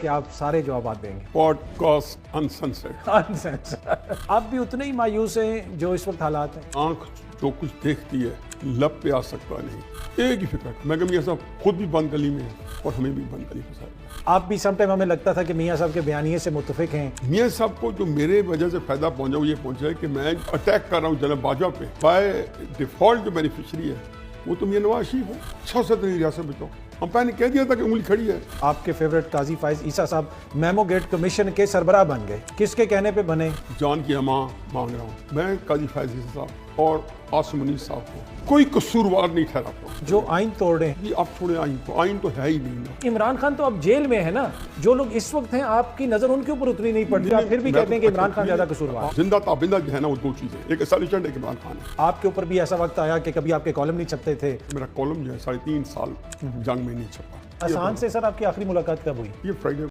کہ آپ سارے جوابات دیں گے. پوڈکاسٹ انسنسرڈ. آپ بھی اتنے ہی مایوس ہیں جو اس وقت حالات ہیں؟ آنکھ جو کچھ دیکھتی ہے لب پہ آ سکتا نہیں. ایک ہی فکر میں کہ میاں صاحب خود بھی بند گلی میں ہیں اور ہمیں بھی بند گلی پھنسا ہے. آپ بھی سم ٹائم ہمیں لگتا تھا کہ میاں صاحب کے بیانیے سے متفق ہیں. میاں صاحب کو جو میرے وجہ سے فائدہ پہنچا وہ یہ پہنچا ہے کہ میں اٹیک کر رہا ہوں جناب باجوہ پہ. بائی ڈیفالٹ جو بینیفیشری ہے وہ تو میاں نواز شریف ہے. 66 ریاست میں تو ہم پہلے کہہ دیا تھا کہ انگلی کھڑی ہے. آپ کے فیوریٹ قاضی فائز عیسیٰ صاحب میمو گیٹ کمیشن کے سربراہ بن گئے. کس کے کہنے پہ بنے؟ جان کی امان مانگ رہا ہوں میں قاضی فائز عیسیٰ صاحب اور عاصم منیر صاحب کو کوئی قصوروار نہیں ٹھہراتا. جو آئین توڑ رہے ہیں. جی اب چھوڑے آئین تو ہے ہی نہیں نا. عمران خان تو اب جیل میں ہے نا. جو لوگ اس وقت ہیں آپ کی نظر ان کے اوپر اتنی نہیں پڑتی. آپ پھر بھی کہتے ہیں کہ عمران خان زیادہ قصوروار. زندہ تابندہ جو ہے نا وہ دو چیزیں. ایک اسٹیبلشمنٹ ایک عمران خان ہے. آپ کے اوپر بھی ایسا وقت آیا کہ کبھی آپ کے کالم نہیں چھپتے تھے؟ میرا کالم جو ہے 3.5 سال جنگ میں نہیں چھپا. آسان سے سر آپ کی آخری ملاقات کب ہوئی؟ یہ فرائیڈے